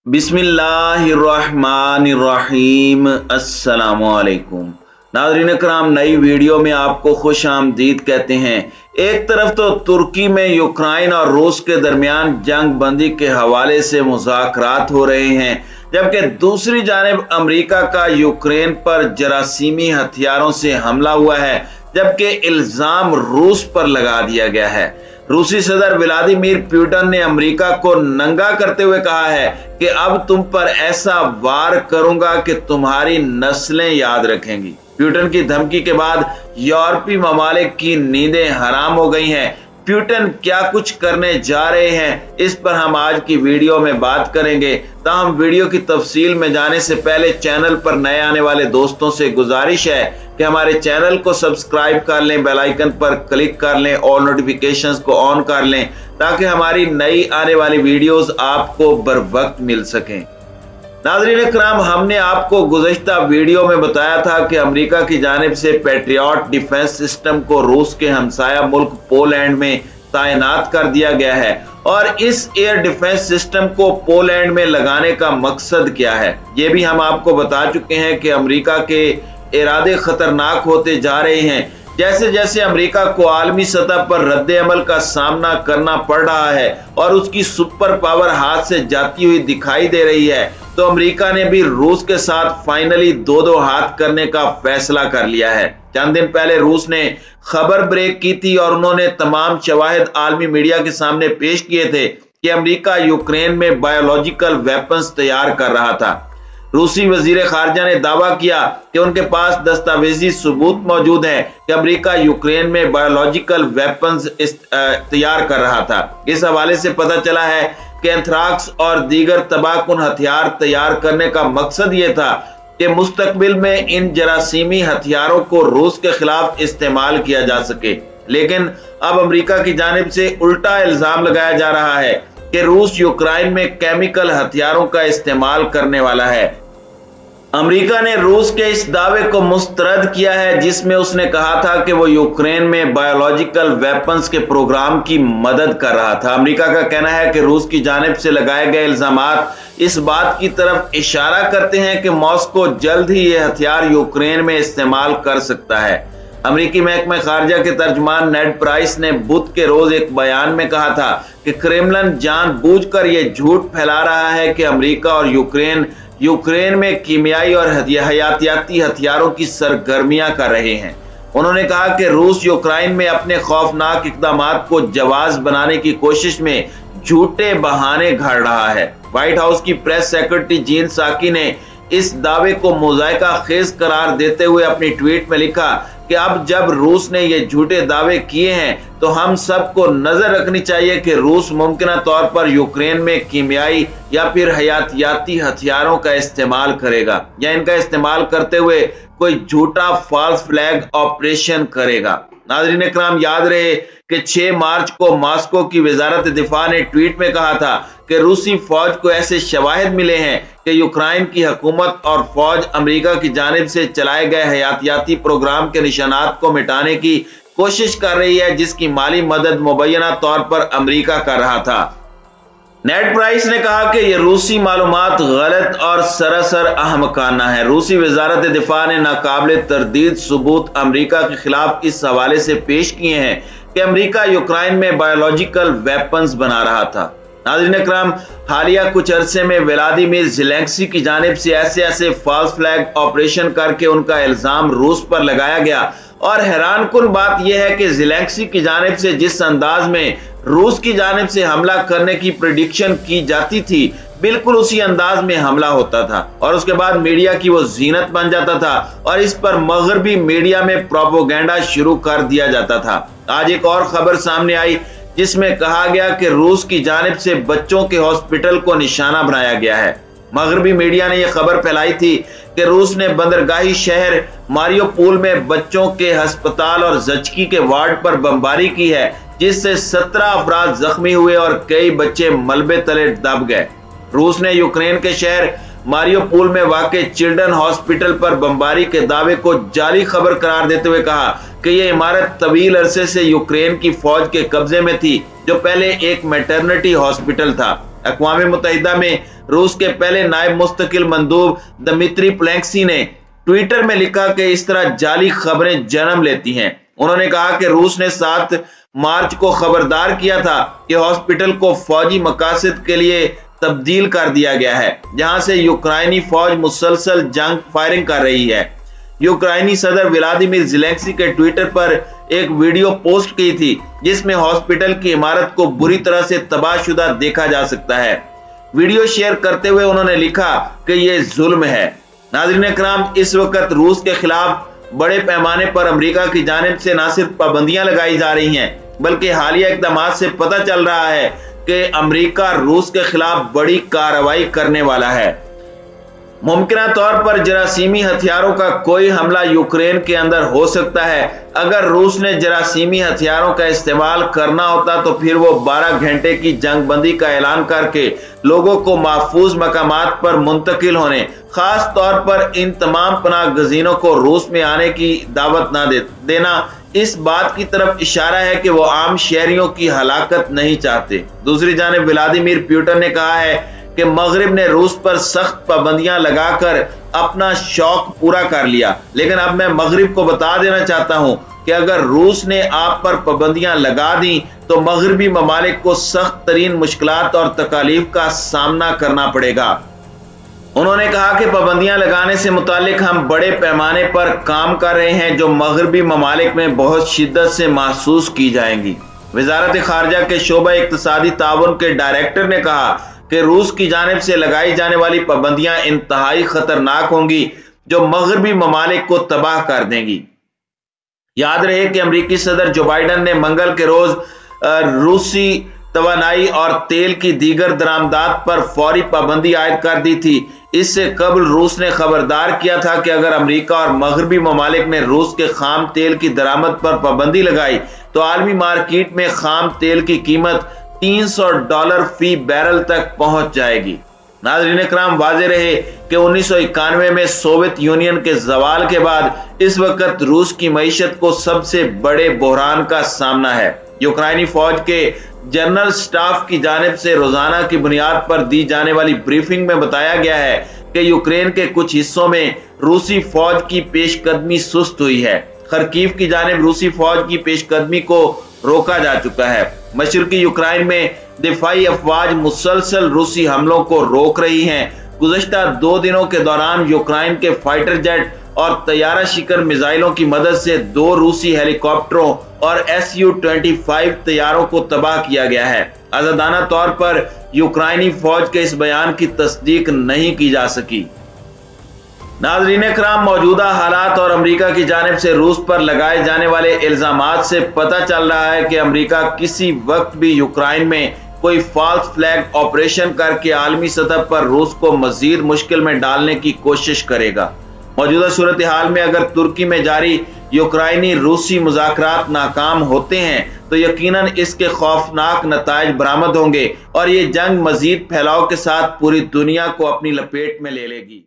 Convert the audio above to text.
बिस्मिल्लाहिर्रहमानिर्रहीम। अस्सलामुअलैकुम नाज़रीन कराम, नई वीडियो में आपको खुश आमदीद कहते हैं। एक तरफ तो तुर्की में यूक्रेन और रूस के दरमियान जंग बंदी के हवाले से मुज़ाकरात हो रहे हैं, जबकि दूसरी जानिब अमेरिका का यूक्रेन पर जरासीमी हथियारों से हमला हुआ है, जबकि इल्जाम रूस पर लगा दिया गया है। रूसी सदर व्लादिमीर पुतिन ने अमेरिका को नंगा करते हुए कहा है कि अब तुम पर ऐसा वार करूंगा कि तुम्हारी नस्लें याद रखेंगी। पुतिन की धमकी के बाद यूरोपीय ममालिक की नींदें हराम हो गई हैं। पुतिन क्या कुछ करने जा रहे हैं, इस पर हम आज की वीडियो में बात करेंगे। ताहम वीडियो की तफसील में जाने से पहले चैनल पर नए आने वाले दोस्तों से गुजारिश है कि हमारे चैनल को सब्सक्राइब कर लें, बेल आइकन पर क्लिक कर लें और नोटिफिकेशंस को ऑन कर लें, ताकि हमारी नई आने वाली वीडियोस आपको बर वक्त मिल सकें। नाज़रीन कराम, हमने आपको गुज़श्ता वीडियो में बताया था कि अमेरिका की जानिब से पैट्रियट डिफेंस सिस्टम को रूस के हमसाया मुल्क पोलैंड में तैनात कर दिया गया है, और इस एयर डिफेंस सिस्टम को पोलैंड में लगाने का मकसद क्या है, ये भी हम आपको बता चुके हैं कि अमेरिका के इरादे खतरनाक होते जा रहे हैं। जैसे जैसे अमेरिका को आलमी सतह पर रद्द अमल का सामना करना पड़ रहा है और उसकी सुपर पावर हाथ से जाती हुई दिखाई दे रही है, तो अमेरिका ने भी रूस के साथ फाइनली दो हाथ करने का फैसला कर लिया है। चंद दिन पहले रूस ने खबर ब्रेक की थी और उन्होंने तमाम शवाहिद आलमी मीडिया के सामने पेश किए थे कि अमेरिका यूक्रेन में बायोलॉजिकल वेपन्स तैयार कर रहा था। रूसी वजीर खारजा ने दावा किया कि उनके पास दस्तावेजी सबूत मौजूद है कि अमेरिका यूक्रेन में बायोलॉजिकल वेपन्स तैयार कर रहा था। इस हवाले से पता चला है कि एंथ्राक्स और दीगर तबाहकुन हथियार तैयार करने का मकसद ये था कि मुस्तकबिल में इन जरासीमी हथियारों को रूस के खिलाफ इस्तेमाल किया जा सके। लेकिन अब अमेरिका की जानिब से उल्टा इल्जाम लगाया जा रहा है कि रूस यूक्रेन में केमिकल हथियारों का इस्तेमाल करने वाला है। अमेरिका ने रूस के इस दावे को मुस्तरद किया है, जिसमें उसने कहा था कि वो यूक्रेन में बायोलॉजिकल वेपन्स के प्रोग्राम की मदद कर रहा था। अमेरिका का कहना है कि रूस की जानिब से लगाए गए इल्जामात इस बात की तरफ इशारा करते हैं कि मॉस्को जल्द ही ये हथियार यूक्रेन में इस्तेमाल कर सकता है। अमेरिकी महकमा खारजा के तर्जमान नेड प्राइस ने बुध के रोज एक बयान में कहा था कि क्रेमलिन जानबूझकर ये झूठ फैला रहा है कि अमेरिका और यूक्रेन में कीमियाई और हयातियाती हथियारों की सरगर्मियां कर रहे हैं। उन्होंने कहा कि रूस यूक्रेन में अपने खौफनाक इक़दामात को जवाज बनाने की कोशिश में झूठे बहाने घड़ रहा है। व्हाइट हाउस की प्रेस सेक्रेटरी जीन साकी ने इस दावे को मुज़ायका खेज करार देते हुए अपनी ट्वीट में लिखा कि अब जब रूस ने ये झूठे दावे किए हैं, तो हम सबको नजर रखनी चाहिए कि रूस मुमकिन तौर पर यूक्रेन में कीमियाई या फिर हयातियाती हथियारों का इस्तेमाल करेगा, या इनका इस्तेमाल करते हुए कोई झूठा फॉल्स फ्लैग ऑपरेशन करेगा। नाज़रीन कराम, याद रहे कि 6 मार्च को मॉस्को की वजारत दिफा ने ट्वीट में कहा था कि रूसी फौज को ऐसे शवाहिद मिले हैं कि यूक्रेन की हुकूमत और फौज अमेरिका की जानिब से चलाए गए हयातियाती प्रोग्राम के निशानात को मिटाने की कोशिश कर रही है, जिसकी माली मदद मुबैना तौर पर अमेरिका कर रहा था। नेड प्राइस ने कहा कि यह रूसी मालूमात गलत और सरासर अहमकाना है। रूसी वजारत दिफा ने नाकाबिल तरदीद सबूत अमेरिका के खिलाफ इस हवाले से पेश किए हैं कि अमेरिका यूक्रेन में बायोलॉजिकल वेपन्स बना रहा था। नाज़रीन कराम, हालिया कुछ अरसे में व्लादिमीर ज़ेलेंस्की की जानिब से ऐसे फॉल्स फ्लैग ऑपरेशन करके उनका इल्जाम रूस पर लगाया गया, और हैरानकुन बात यह है कि ज़ेलेंस्की की जानिब से जिस अंदाज में रूस की जानिब से हमला करने की प्रेडिक्शन की जाती थी, बिल्कुल उसी अंदाज में हमला होता था और उसके बाद मीडिया की वो जीनत बन जाता था और इस पर मगरबी मीडिया में प्रोपेगेंडा शुरू कर दिया जाता था। आज एक और खबर सामने आई जिसमें कहा गया कि रूस की जानिब से बच्चों के हॉस्पिटल को निशाना बनाया गया है। मगरबी मीडिया ने यह खबर फैलाई थी कि रूस ने बंदरगाही शहर मारियोपोल में बच्चों के अस्पताल और जचकी के वार्ड पर बमबारी की है, जिससे 17 अफराद जख्मी हुए और कई बच्चे मलबे तले दब गए। रूस ने यूक्रेन के शहर मारियोपोल में वाक़े चिल्ड्रन हॉस्पिटल पर बमबारी के दावे को जाली खबर करार देते हुए कहा कि यह इमारत तवील अरसे से यूक्रेन की फौज के कब्जे में थी, जो पहले एक मैटरनिटी हॉस्पिटल था। अक़वाम मुत्तहिदा में रूस के पहले नायब मुस्तकिल मंदूब दमित्री प्लेंक्सी ने ट्विटर में लिखा कि इस तरह जाली खबरें जन्म लेती हैं। उन्होंने कहा कि रूस ने 7 मार्च को खबरदार किया था कि हॉस्पिटल को फौजी मकासद के लिए तब्दील कर दिया गया है, जहां से यूक्राइनी फौज मुसलसल जंग फायरिंग कर रही है। यूक्राइनी सदर व्लादिमीर ज़ेलेंस्की के ट्विटर पर एक वीडियो पोस्ट की थी जिसमें हॉस्पिटल की इमारत को बुरी तरह से तबाहशुदा देखा जा सकता है। वीडियो शेयर करते हुए उन्होंने लिखा कि यह जुल्म है। नाज़रीन इकराम, इस वक्त रूस के खिलाफ बड़े पैमाने पर अमेरिका की जानिब से न सिर्फ पाबंदियां लगाई जा रही हैं, बल्कि हालिया इक़दाम से पता चल रहा है कि अमेरिका रूस के खिलाफ बड़ी कार्रवाई करने वाला है। मुमकिन तौर पर जरासीमी हथियारों का कोई हमला यूक्रेन के अंदर हो सकता है। अगर रूस ने जरासीमी हथियारों का इस्तेमाल करना होता तो फिर वो 12 घंटे की जंगबंदी का ऐलान करके लोगों को महफूज मकामात पर मुंतकिल होने, खास तौर पर इन तमाम पनाह गजीनों को रूस में आने की दावत न देना इस बात की तरफ इशारा है कि वो आम शहरियों की हलाकत नहीं चाहते। दूसरी जानिब व्लादिमीर पुतिन ने कहा है कि मगरिब ने रूस पर सख्त पाबंदियां लगाकर अपना शौक पूरा कर लिया, लेकिन अब मैं मगरिब को बता देना चाहता हूं कि अगर रूस ने आप पर पाबंदियां लगा दी तो मगरबी ममालिक को सख्त तरीन मुश्किलात और तकालीफ का सामना करना पड़ेगा। उन्होंने कहा कि पाबंदियां लगाने से मुतालिक हम बड़े पैमाने पर काम कर रहे हैं जो मगरबी ममालिक में बहुत शिद्दत से महसूस की जाएंगी। वजारत खारजा के शोबा इक्तिसादी ताउन के डायरेक्टर ने कहा कि रूस की जानिब से लगाई जाने वाली पाबंदियां इंतहाई खतरनाक होंगी जो मगरबी ममालिक को तबाह कर देंगी। याद रहे कि अमेरिकी सदर जो बाइडन ने मंगल के रोज रूसी तवानाई और तेल की दीगर दरामदात पर फौरी पाबंदी आयद कर दी थी। इससे कबल रूस ने खबरदार किया था कि अगर अमेरिका और मगरबी ममालिक ने रूस के खाम तेल की दरामद पर पाबंदी लगाई तो आलमी मार्केट में खाम तेल की कीमत $300 फी बैरल तक पहुंच जाएगी। नाज़रीन इकराम, वाज़ेह रहे कि 1991 में सोवियत यूनियन के ज़वाल के बाद इस वक्त रूस की मईशत को सबसे बड़े बहरान का सामना है। यूक्राइनी फौज के जनरल स्टाफ की जानिब से रोजाना की बुनियाद पर दी जाने वाली ब्रीफिंग में बताया गया है कि यूक्रेन के कुछ हिस्सों में रूसी फौज की पेशकदमी सुस्त हुई है। खरकीव की जानिब रूसी फौज की पेशकदमी को रोका जा चुका है। मशरकी यूक्राइन में दिफाई अफवाज मुसलसल रूसी हमलों को रोक रही हैं। गुज़श्ता 2 दिनों के दौरान यूक्राइन के फाइटर जेट और तैयारा शिकर मिसाइलों की मदद से 2 रूसी हेलीकॉप्टरों और Su-25 तैयारों को तबाह किया गया है। आजादाना तौर पर यूक्राइनी फौज के इस बयान की तस्दीक नहीं की जा सकी। नाज़रीन इकराम, मौजूदा हालात और अमेरिका की जानिब से रूस पर लगाए जाने वाले इल्जामात से पता चल रहा है कि अमेरिका किसी वक्त भी यूक्राइन में कोई फॉल्स फ्लैग ऑपरेशन करके आलमी सतह पर रूस को मजीद मुश्किल में डालने की कोशिश करेगा। मौजूदा सूरत हाल में अगर तुर्की में जारी यूक्राइनी रूसी मुज़ाकरात नाकाम होते हैं तो यकीनन इसके खौफनाक नताइज बरामद होंगे और ये जंग मजीद फैलाव के साथ पूरी दुनिया को अपनी लपेट में ले लेगी।